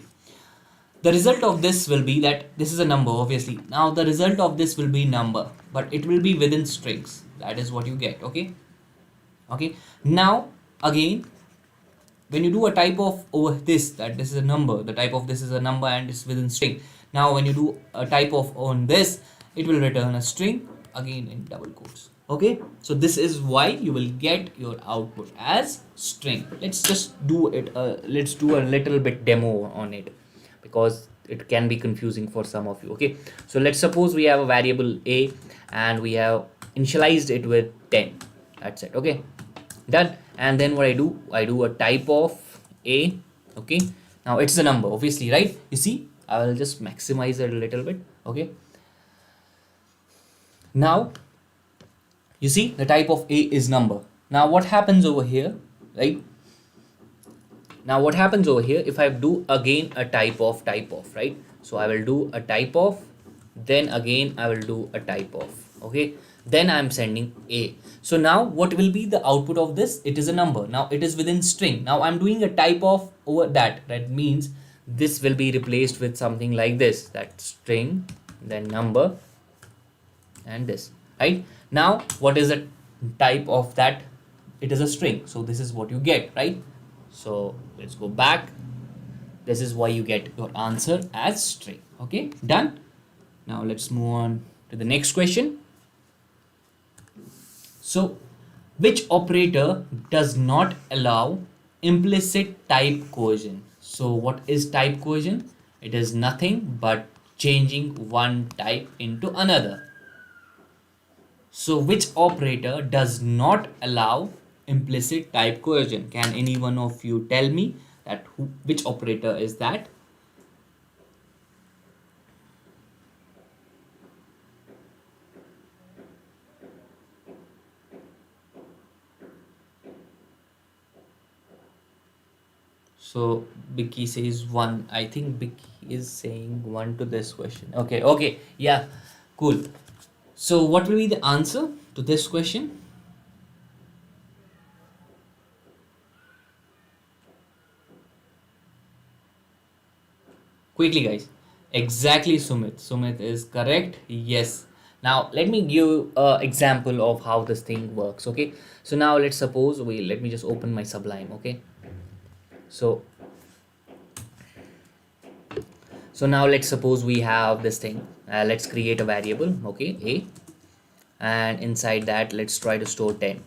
The result of this will be that this is a number, obviously. Now the result of this will be number, but it will be within strings. That is what you get. Okay, okay. Now again, when you do a type of over this, that this is a number, the type of this is a number and it's within string. Now when you do a type of on this, it will return a string, again in double quotes. Okay, so this is why you will get your output as string. Let's just do it, let's do a little bit demo on it, because it can be confusing for some of you. Okay, so let's suppose we have a variable a and we have initialized it with 10. That's it. Okay, done. And then what I do a type of a. Okay, now it's a number, obviously, right? You see, I will just maximize it a little bit. Okay, now you see the type of a is number. Now what happens over here, right? Now what happens over here, if I do again a type of, right? So I will do a type of, then again I will do a type of. Okay, then I'm sending a. So now what will be the output of this? It is a number. Now it is within string. Now I'm doing a type of over that. That means this will be replaced with something like this, that string, then number, and this, right? Now what is the type of that? It is a string. So this is what you get, right? So let's go back. This is why you get your answer as string. Okay, done. Now let's move on to the next question. So which operator does not allow implicit type cohesion? So what is type cohesion? It is nothing but changing one type into another. So which operator does not allow implicit type cohesion? Can any one of you tell me that which operator is that? So Vicky says 1. I think Vicky is saying 1 to this question. Okay, okay, yeah, cool. So what will be the answer to this question? Quickly guys. Exactly, Sumit. Sumit is correct. Yes. Now let me give an example of how this thing works. Okay, so now let's suppose let me just open my Sublime. Okay, so now let's suppose we have this thing. Let's create a variable. Okay, a, and inside that let's try to store 10.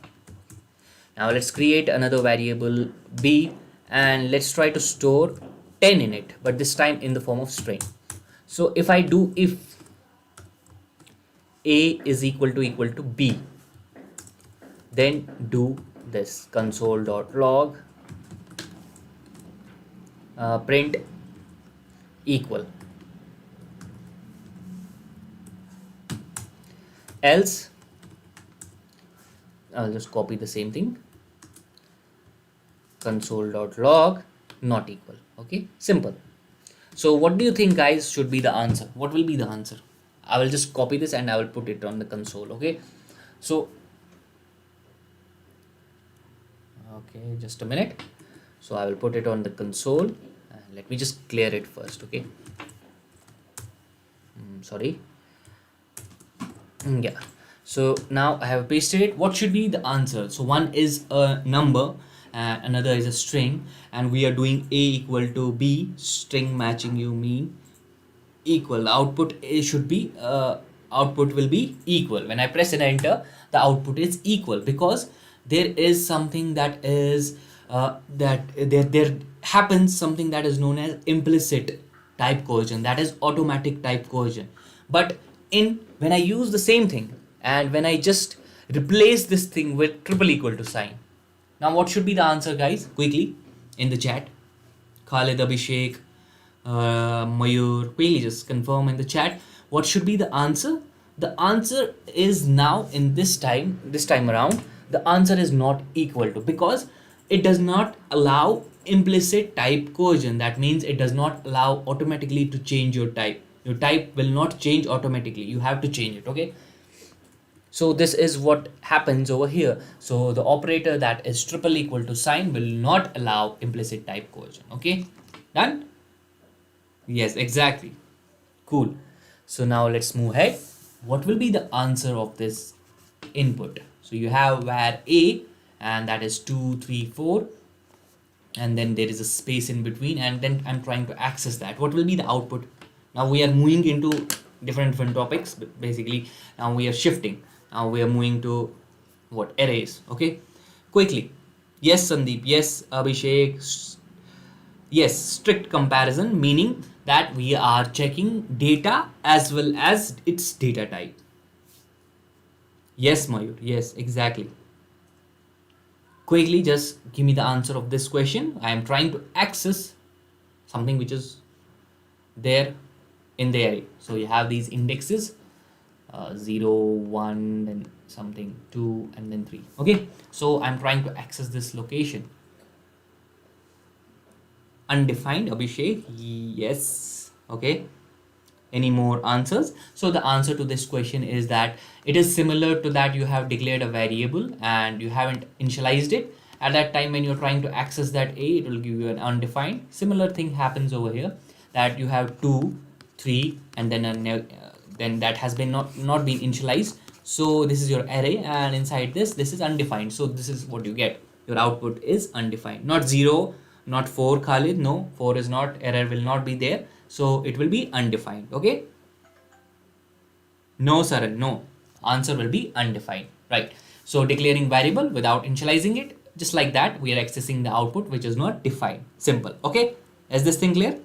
Now let's create another variable b, and let's try to store 10 in it, but this time in the form of string. So if I do if a is equal to b, then do this console.log print equal, else I'll just copy the same thing, console.log not equal. Okay, simple. So what do you think guys should be the answer? What will be the answer? I will just copy this and I will put it on the console. Okay, so okay, just a minute. So I will put it on the console. Let me just clear it first. Okay, sorry. Yeah, so now I have pasted it. What should be the answer? So 1 is a number and another is a string, and we are doing a equal to b, string matching you mean equal, output is, should be output will be equal. When I press an enter, the output is equal, because there is something that is that there happens something that is known as implicit type cohesion, that is automatic type cohesion. But in when I use the same thing, and when I just replace this thing with triple equal to sign, now what should be the answer, guys? Quickly in the chat, Khalid, Abhishek, Mayur, quickly just confirm in the chat what should be the answer. The answer is now in this time around, the answer is not equal to, because it does not allow implicit type cohesion. That means it does not allow automatically to change your type. Your type will not change automatically. You have to change it. Okay. So this is what happens over here. So the operator that is triple equal to sign will not allow implicit type cohesion. Okay. Done? Yes, exactly. Cool. So now let's move ahead. What will be the answer of this input? So you have var a, and that is 2, 3, 4, and then there is a space in between, and then I'm trying to access that. What will be the output? Now we are moving into different topics. Basically, now we are shifting. Now we are moving to what? Arrays. Okay. Quickly. Yes, Sandeep. Yes, Abhishek. Yes, strict comparison, meaning that we are checking data as well as its data type. Yes, Mayur. Yes, exactly. Quickly, just give me the answer of this question. I am trying to access something which is there in the array. So you have these indexes, 0, 1, then something 2, and then 3. Okay, so I'm trying to access this location. Undefined, Abhishek. Yes. Okay. Any more answers? So the answer to this question is that it is similar to that you have declared a variable and you haven't initialized it. At that time when you're trying to access that a, it will give you an undefined. Similar thing happens over here, that you have 2, 3, and then then that has been not been initialized. So this is your array, and inside this is undefined. So this is what you get. Your output is undefined, not 0, not 4, Khalid. No, 4 is not, error will not be there. So it will be undefined. Okay. No, Saran, no. Answer will be undefined. Right. So declaring variable without initializing it, just like that, we are accessing the output which is not defined. Simple. Okay. Is this thing clear?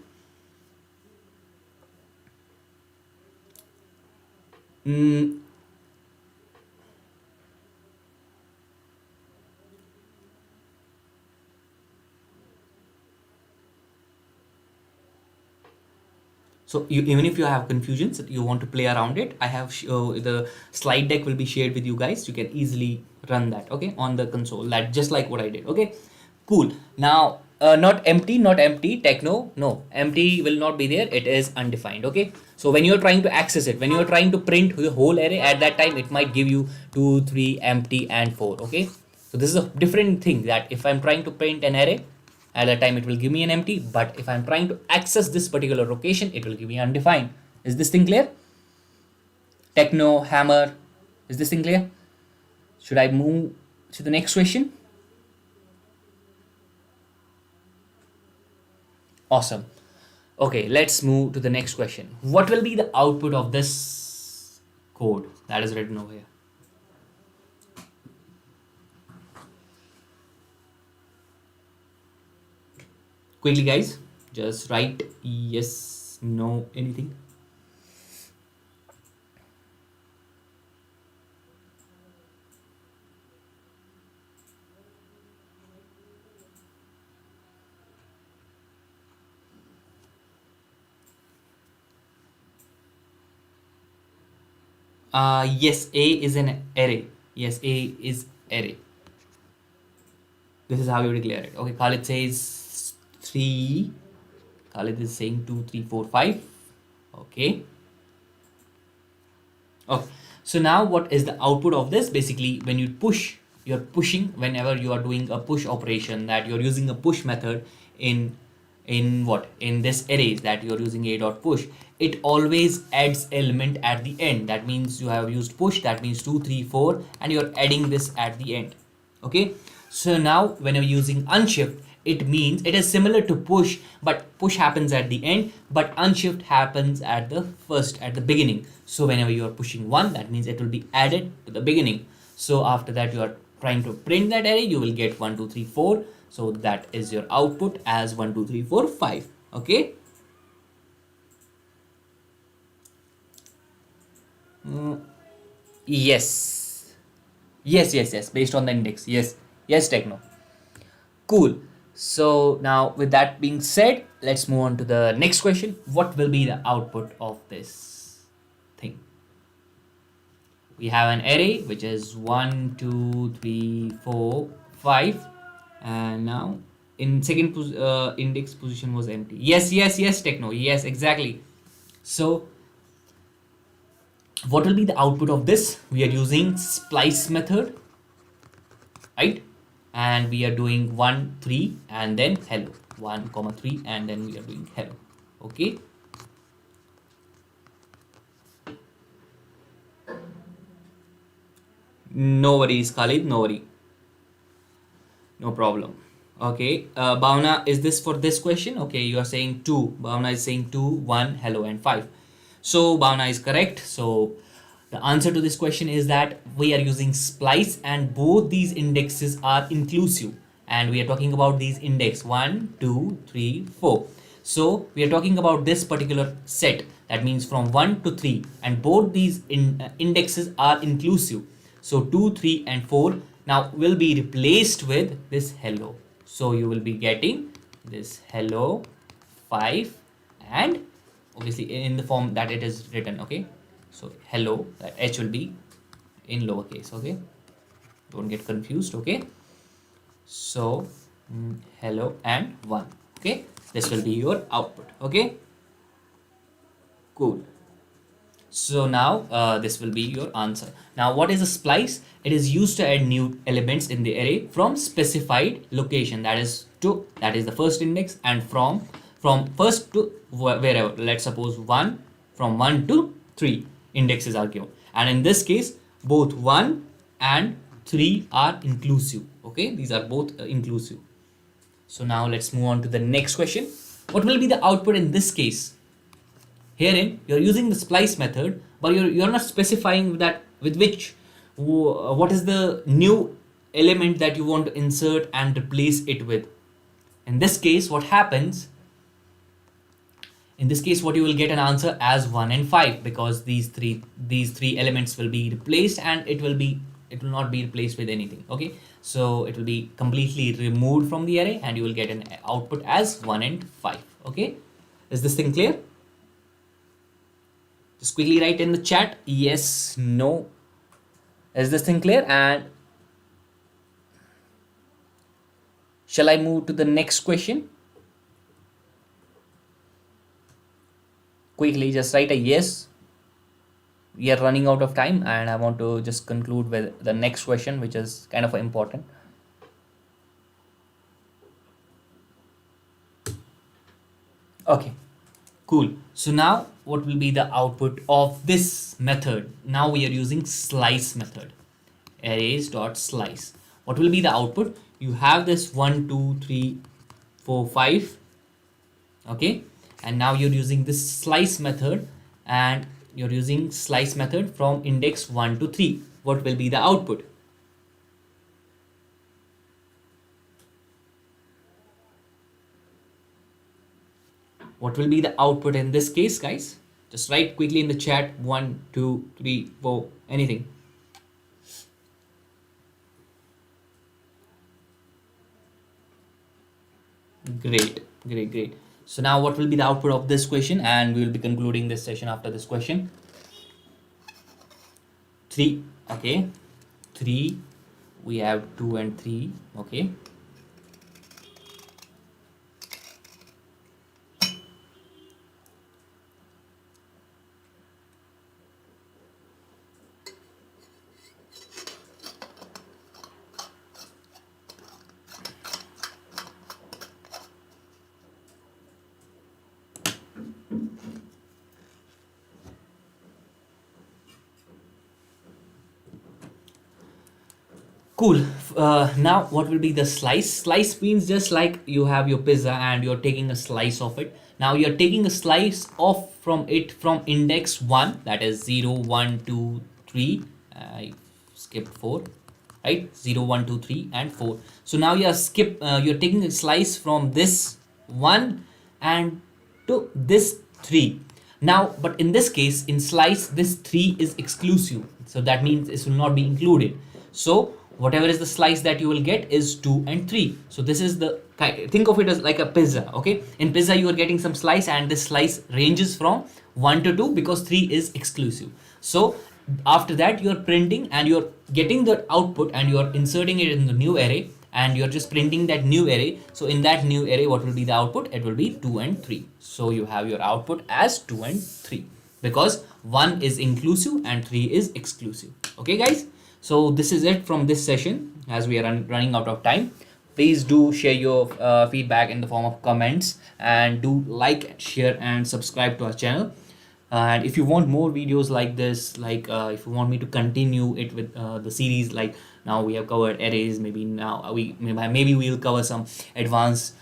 So even if you have confusions, you want to play around it, I have the slide deck will be shared with you guys. You can easily run that, okay, on the console, that just like what I did. Okay, cool. Now not empty techno, no, empty will not be there. It is undefined. Okay, so when you're trying to access it, when you're trying to print the whole array, at that time it might give you 2, 3, empty, and 4. Okay, so this is a different thing, that if I'm trying to print an array, at that time it will give me an empty, but if I'm trying to access this particular location, it will give me undefined. Is this thing clear? Techno, hammer, is this thing clear? Should I move to the next question? Awesome. Okay, let's move to the next question. What will be the output of this code that is written over here? Quickly, guys, just write yes, no, anything. Yes, A is an array. Yes, A is array. This is how you declare it. Okay, Khalid says 3. Khalid is saying 2, 3, 4, 5. Okay. Okay. So now what is the output of this? Basically, when you push, you're pushing, whenever you are doing a push operation, that you're using a push method in this arrays, that you're using a dot push, it always adds element at the end. That means you have used push, that means 2, 3, 4, and you're adding this at the end. Okay. So now whenever using unshift, it means it is similar to push, but push happens at the end, but unshift happens at the beginning. So whenever you are pushing one, that means it will be added to the beginning. So after that you are trying to print that array, you will get 1 2 3 4. So that is your output as 1 2 3 4 5. Okay. Yes. Yes. Based on the index. Yes, Techno. Cool. So now with that being said, let's move on to the next question. What will be the output of this thing? We have an array which is 1 2 3 4 5, and now in index position was empty. Yes, Techno. Yes, exactly. So what will be the output of this? We are using splice method, right? And we are doing 1 3 and then hello, 1 comma 3 and then we are doing hello. Okay. No worries, Khalid, no worry, no problem. Okay, Bhavna, is this for this question? Okay, you are saying 2. Bhavna is saying 2 1 hello and 5. So Bhavna is correct. So the answer to this question is that we are using splice and both these indexes are inclusive, and we are talking about these index 1 2 3 4. So we are talking about this particular set, that means from 1 to 3, and both these indexes are inclusive. So 2 3 and 4 now will be replaced with this hello. So you will be getting this hello 5, and obviously in the form that it is written. Okay, so hello, that h will be in lowercase. Okay, don't get confused. Okay, so hello and 1. Okay, this will be your output. Okay, cool. So now this will be your answer. Now what is a splice? It is used to add new elements in the array from specified location, that is the first index, and from first to wherever. Let's suppose 1, from 1 to 3 indexes are given, and in this case both 1 and 3 are inclusive. Okay, these are both inclusive. So now let's move on to the next question. What will be the output in this case? Herein, you're using the splice method, but you're not specifying that with which, what is the new element that you want to insert and replace it with. In this case, what happens? In this case, what you will get an answer as 1 and 5, because these three elements will be replaced, and it will not be replaced with anything. Okay, so it will be completely removed from the array, and you will get an output as 1 and 5. Okay, is this thing clear? Just quickly write in the chat yes, no. Is this thing clear? And shall I move to the next question? Quickly just write a yes. We are running out of time, and I want to just conclude with the next question, which is kind of important. Okay, cool. So now what will be the output of this method? Now we are using slice method, arrays dot slice. What will be the output? You have this 1 2 3 4 5. Okay, and now you're using this slice method, and you're using slice method from index 1 to 3. What will be the output? What will be the output in this case, guys? Just write quickly in the chat 1 2 3 4, anything. Great. So now what will be the output of this question, and we will be concluding this session after this question. 3. Okay, 3. We have 2 and 3. Okay, cool. Now what will be the slice? Slice means just like you have your pizza and you're taking a slice of it. Now you're taking a slice off from it from index 1, that is 0 1 2 3. I skipped 4, right? 0 1 2 3 and 4. So now you're taking a slice from this 1 and to this 3. Now but in this case, in slice, this 3 is exclusive, so that means this will not be included. So whatever is the slice that you will get is 2 and 3. So this is the, think of it as like a pizza. Okay, in pizza you are getting some slice and this slice ranges from 1 to 2 because 3 is exclusive. So after that you are printing and you're getting the output and you are inserting it in the new array and you're just printing that new array. So in that new array, what will be the output? It will be 2 and 3. So you have your output as 2 and 3 because 1 is inclusive and 3 is exclusive. Okay guys, so this is it from this session as we are running out of time. Please do share your feedback in the form of comments and do like, share and subscribe to our channel. And if you want more videos like this, like if you want me to continue it with the series, like now we have covered arrays, maybe now maybe we'll cover some advanced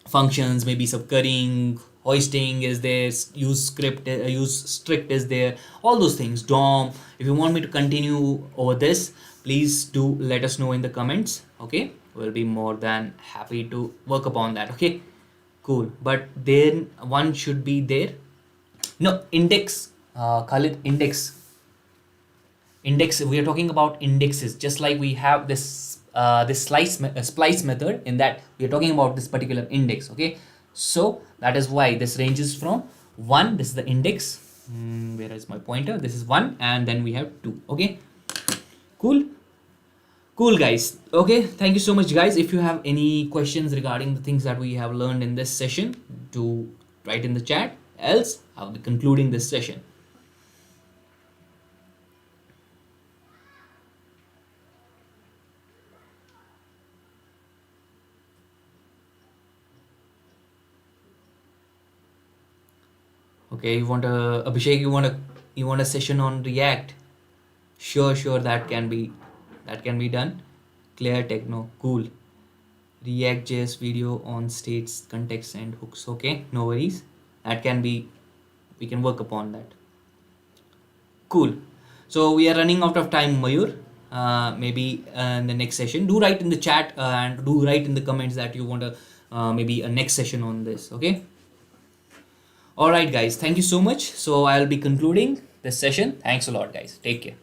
functions, maybe subcurrying, hoisting is there, use strict is there, all those things, DOM. If you want me to continue over this, please do let us know in the comments. Okay, we'll be more than happy to work upon that. Okay, cool. But then one should be there. No, index, Khalid, index. We are talking about indexes, just like we have this this splice method. In that we are talking about this particular index. Okay, so that is why this ranges from 1, this is the index, where is my pointer, this is 1, and then we have 2. Okay, cool guys. Okay, thank you so much guys. If you have any questions regarding the things that we have learned in this session, do write in the chat, else I'll be concluding this session. Okay, you want a Abhishek, you want a session on React? Sure, that can be done. Clear techno, cool. React.js video on states, context and hooks. Okay, no worries. That can be, we can work upon that. Cool. So we are running out of time, Mayur. Maybe in the next session, do write in the chat and do write in the comments that you want maybe a next session on this. Okay. All right, guys. Thank you so much. So I'll be concluding this session. Thanks a lot, guys. Take care.